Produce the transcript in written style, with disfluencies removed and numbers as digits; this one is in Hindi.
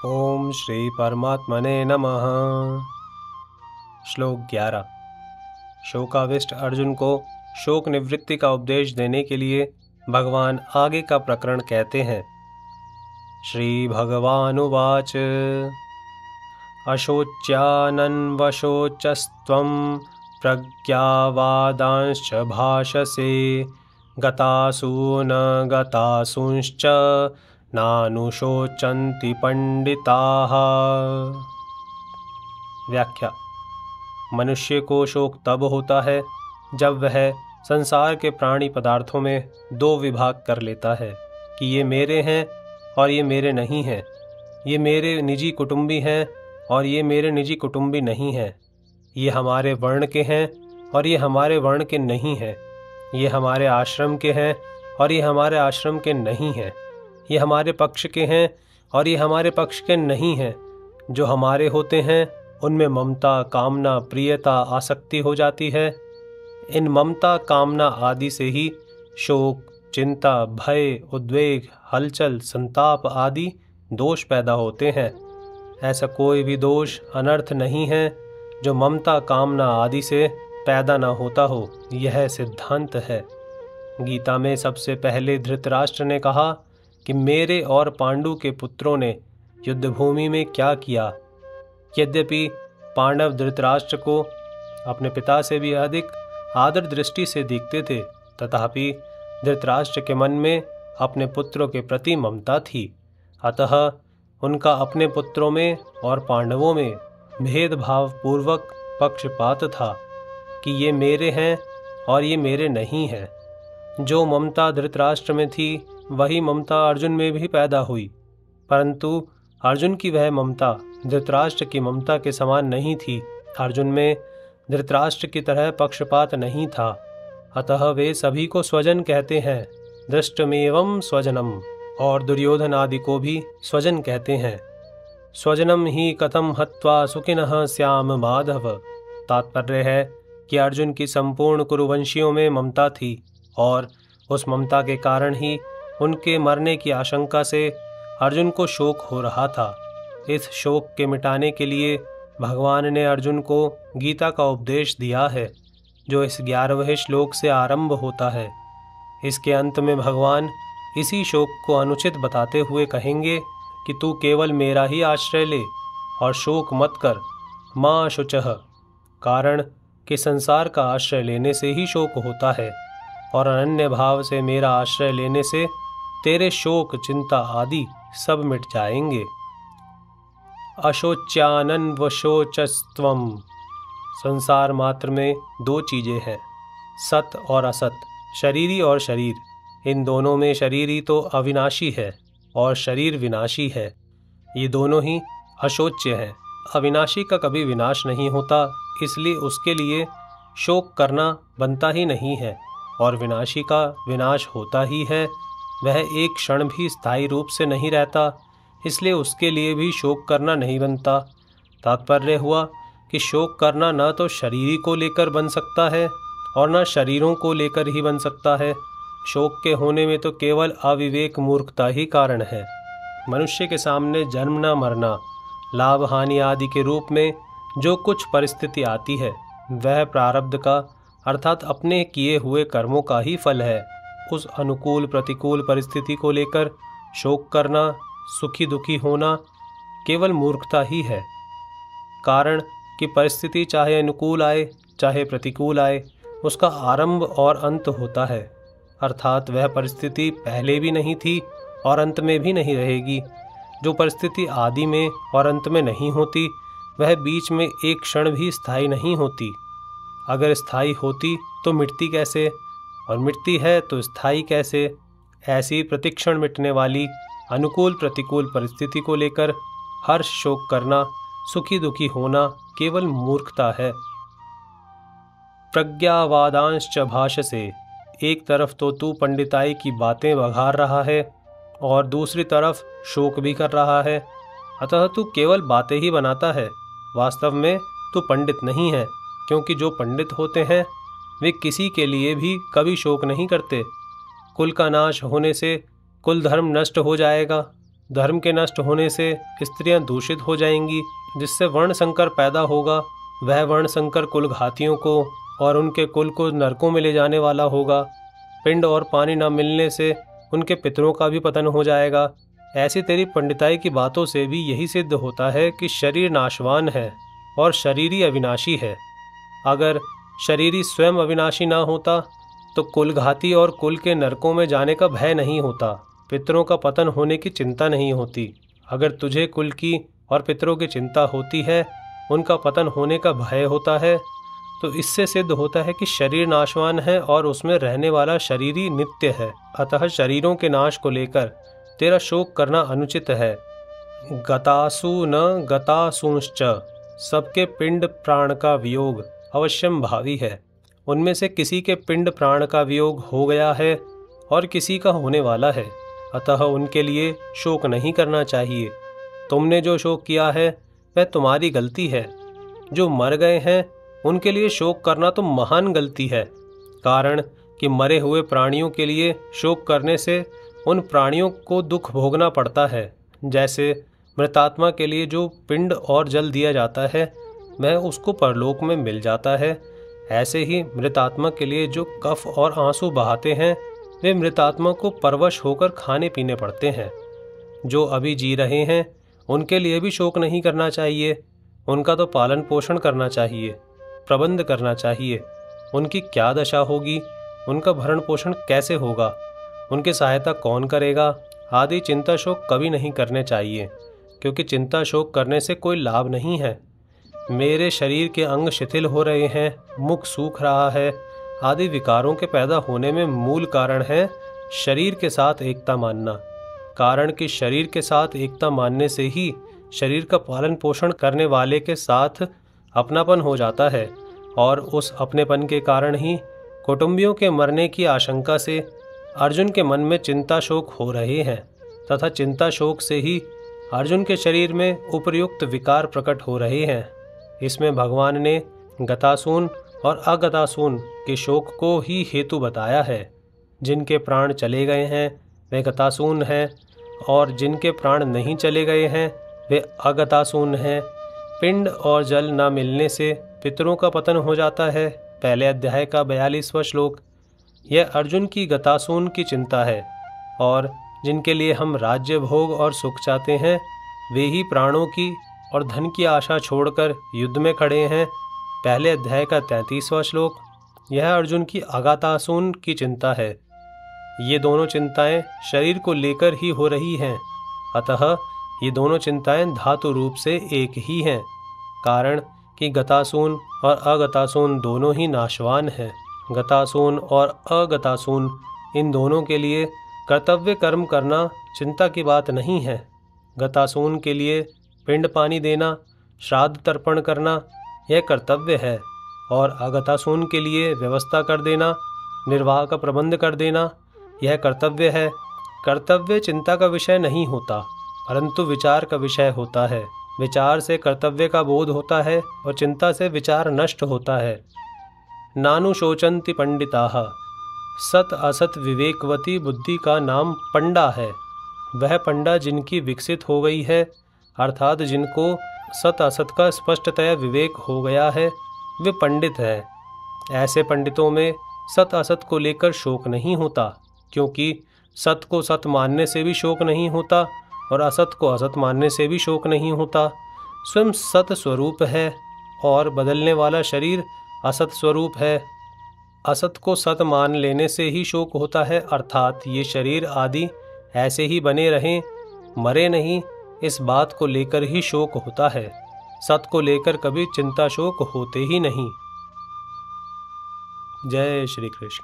ओम श्री परमात्मने नमः। श्लोक 11। शोकाविष्ट अर्जुन को शोक निवृत्ति का उपदेश देने के लिए भगवान आगे का प्रकरण कहते हैं। श्री भगवानुवाच अशोच्यानन्वशोचस्त्वं प्रज्ञावादांश्च भाषसे गतासु न गतासूंश्च नानुशोचन्ति पंडिताः। व्याख्या। मनुष्य को शोक तब होता है जब वह संसार के प्राणी पदार्थों में दो विभाग कर लेता है कि ये मेरे हैं और ये मेरे नहीं हैं, ये मेरे निजी कुटुंबी हैं और ये मेरे निजी कुटुंबी नहीं हैं, ये हमारे वर्ण के हैं और ये हमारे वर्ण के नहीं हैं, ये हमारे आश्रम के हैं और ये हमारे आश्रम के नहीं हैं, ये हमारे पक्ष के हैं और ये हमारे पक्ष के नहीं हैं। जो हमारे होते हैं उनमें ममता, कामना, प्रियता, आसक्ति हो जाती है। इन ममता, कामना आदि से ही शोक, चिंता, भय, उद्वेग, हलचल, संताप आदि दोष पैदा होते हैं। ऐसा कोई भी दोष, अनर्थ नहीं है जो ममता, कामना आदि से पैदा न होता हो। यह सिद्धांत है। गीता में सबसे पहले धृतराष्ट्र ने कहा कि मेरे और पांडु के पुत्रों ने युद्धभूमि में क्या किया। यद्यपि पांडव धृतराष्ट्र को अपने पिता से भी अधिक आदर दृष्टि से देखते थे, तथापि धृतराष्ट्र के मन में अपने पुत्रों के प्रति ममता थी। अतः उनका अपने पुत्रों में और पांडवों में भेदभाव पूर्वक पक्षपात था कि ये मेरे हैं और ये मेरे नहीं हैं। जो ममता धृतराष्ट्र में थी वही ममता अर्जुन में भी पैदा हुई, परंतु अर्जुन की वह ममता धृतराष्ट्र की ममता के समान नहीं थी। अर्जुन में धृतराष्ट्र की तरह पक्षपात नहीं था। अतः वे सभी को स्वजन कहते हैं। दृष्टमेवं स्वजनम, और दुर्योधन आदि को भी स्वजन कहते हैं। स्वजनम ही कथम हत्वा सुखिनः स्याम माधव। तात्पर्य है कि अर्जुन की संपूर्ण कुरुवंशियों में ममता थी और उस ममता के कारण ही उनके मरने की आशंका से अर्जुन को शोक हो रहा था। इस शोक के मिटाने के लिए भगवान ने अर्जुन को गीता का उपदेश दिया है, जो इस 11वें श्लोक से आरंभ होता है। इसके अंत में भगवान इसी शोक को अनुचित बताते हुए कहेंगे कि तू केवल मेरा ही आश्रय ले और शोक मत कर। माँ शुचः, कारण कि संसार का आश्रय लेने से ही शोक होता है और अनन्य भाव से मेरा आश्रय लेने से तेरे शोक, चिंता आदि सब मिट जाएंगे। अशोच्यानन्वशोचस्त्वम। संसार मात्र में दो चीजें हैं, सत और असत, शरीरी और शरीर। इन दोनों में शरीरी तो अविनाशी है और शरीर विनाशी है। ये दोनों ही अशोच्य हैं। अविनाशी का कभी विनाश नहीं होता, इसलिए उसके लिए शोक करना बनता ही नहीं है, और विनाशी का विनाश होता ही है। वह एक क्षण भी स्थायी रूप से नहीं रहता, इसलिए उसके लिए भी शोक करना नहीं बनता। तात्पर्य हुआ कि शोक करना न तो शरीरी को लेकर बन सकता है और न शरीरों को लेकर ही बन सकता है। शोक के होने में तो केवल अविवेक, मूर्खता ही कारण है। मनुष्य के सामने जन्मना, मरना, लाभ हानि आदि के रूप में जो कुछ परिस्थिति आती है वह प्रारब्ध का अर्थात अपने किए हुए कर्मों का ही फल है। उस अनुकूल प्रतिकूल परिस्थिति को लेकर शोक करना, सुखी दुखी होना केवल मूर्खता ही है। कारण कि परिस्थिति चाहे अनुकूल आए चाहे प्रतिकूल आए, उसका आरंभ और अंत होता है। अर्थात वह परिस्थिति पहले भी नहीं थी और अंत में भी नहीं रहेगी। जो परिस्थिति आदि में और अंत में नहीं होती वह बीच में एक क्षण भी स्थायी नहीं होती। अगर स्थायी होती तो मिटती कैसे, और मिटती है तो स्थायी कैसे। ऐसी प्रतिक्षण मिटने वाली अनुकूल प्रतिकूल परिस्थिति को लेकर हर्ष, शोक करना, सुखी दुखी होना केवल मूर्खता है। प्रज्ञावादांश्च भाषसे। एक तरफ तो तू पंडिताई की बातें बघार रहा है और दूसरी तरफ शोक भी कर रहा है। अतः तू केवल बातें ही बनाता है, वास्तव में तू पंडित नहीं है, क्योंकि जो पंडित होते हैं वे किसी के लिए भी कभी शोक नहीं करते। कुल का नाश होने से कुल धर्म नष्ट हो जाएगा। धर्म के नष्ट होने से स्त्रियां दूषित हो जाएंगी, जिससे वर्ण संकर पैदा होगा। वह वर्ण संकर कुल घातियों को और उनके कुल को नरकों में ले जाने वाला होगा। पिंड और पानी न मिलने से उनके पितरों का भी पतन हो जाएगा। ऐसी तेरी पंडिताई की बातों से भी यही सिद्ध होता है कि शरीर नाशवान है और शरीरी अविनाशी है। अगर शरीरी स्वयं अविनाशी ना होता तो कुल घाती और कुल के नरकों में जाने का भय नहीं होता, पितरों का पतन होने की चिंता नहीं होती। अगर तुझे कुल की और पितरों की चिंता होती है, उनका पतन होने का भय होता है, तो इससे सिद्ध होता है कि शरीर नाशवान है और उसमें रहने वाला शरीरी नित्य है। अतः शरीरों के नाश को लेकर तेरा शोक करना अनुचित है। गतासु न गतासुंश्च, सबके पिंड प्राण का वियोग अवश्यम भावी है। उनमें से किसी के पिंड प्राण का वियोग हो गया है और किसी का होने वाला है, अतः उनके लिए शोक नहीं करना चाहिए। तुमने जो शोक किया है वह तुम्हारी गलती है। जो मर गए हैं उनके लिए शोक करना तो महान गलती है, कारण कि मरे हुए प्राणियों के लिए शोक करने से उन प्राणियों को दुख भोगना पड़ता है। जैसे मृतात्मा के लिए जो पिंड और जल दिया जाता है वह उसको परलोक में मिल जाता है, ऐसे ही मृतात्मा के लिए जो कफ और आंसू बहाते हैं वे मृतात्मा को परवश होकर खाने पीने पड़ते हैं। जो अभी जी रहे हैं उनके लिए भी शोक नहीं करना चाहिए। उनका तो पालन पोषण करना चाहिए, प्रबंध करना चाहिए। उनकी क्या दशा होगी, उनका भरण पोषण कैसे होगा, उनकी सहायता कौन करेगा आदि चिंता शोक कभी नहीं करने चाहिए, क्योंकि चिंता शोक करने से कोई लाभ नहीं है। मेरे शरीर के अंग शिथिल हो रहे हैं, मुख सूख रहा है आदि विकारों के पैदा होने में मूल कारण है शरीर के साथ एकता मानना। कारण कि शरीर के साथ एकता मानने से ही शरीर का पालन पोषण करने वाले के साथ अपनापन हो जाता है, और उस अपनेपन के कारण ही कुटुंबियों के मरने की आशंका से अर्जुन के मन में चिंता शोक हो रहे हैं, तथा चिंता शोक से ही अर्जुन के शरीर में उपर्युक्त विकार प्रकट हो रहे हैं। इसमें भगवान ने गतासून और अगतासून के शोक को ही हेतु बताया है। जिनके प्राण चले गए हैं वे गतासून हैं, और जिनके प्राण नहीं चले गए हैं वे अगतासून हैं। पिंड और जल न मिलने से पितरों का पतन हो जाता है। पहले अध्याय का 42वां श्लोक। यह अर्जुन की गतासून की चिंता है, और जिनके लिए हम राज्य भोग और सुख चाहते हैं वे ही प्राणों की और धन की आशा छोड़कर युद्ध में खड़े हैं। पहले अध्याय का 33वां श्लोक। यह अर्जुन की अगातासून की चिंता है। ये दोनों चिंताएं शरीर को लेकर ही हो रही हैं, अतः ये दोनों चिंताएं धातु रूप से एक ही हैं, कारण कि गतासून और अगतासून दोनों ही नाशवान हैं। गतासून और अगतासून इन दोनों के लिए कर्तव्य कर्म करना चिंता की बात नहीं है। गतासून के लिए पिंड पानी देना, श्राद्ध तर्पण करना यह कर्तव्य है, और अगतासून के लिए व्यवस्था कर देना, निर्वाह का प्रबंध कर देना यह कर्तव्य है। कर्तव्य चिंता का विषय नहीं होता, परंतु विचार का विषय होता है। विचार से कर्तव्य का बोध होता है और चिंता से विचार नष्ट होता है। नानु शोचंति पंडिताः, सत असत विवेकवती बुद्धि का नाम पंडा है। वह पंडा जिनकी विकसित हो गई है, अर्थात जिनको सत असत का स्पष्टतया विवेक हो गया है, वे पंडित है। ऐसे पंडितों में सत असत को लेकर शोक नहीं होता, क्योंकि सत को सत मानने से भी शोक नहीं होता और असत को असत मानने से भी शोक नहीं होता। स्वयं सत स्वरूप है और बदलने वाला शरीर असत स्वरूप है। असत को सत मान लेने से ही शोक होता है, अर्थात ये शरीर आदि ऐसे ही बने रहें, मरे नहीं, इस बात को लेकर ही शोक होता है। सत को लेकर कभी चिंता शोक होते ही नहीं। जय श्री कृष्ण।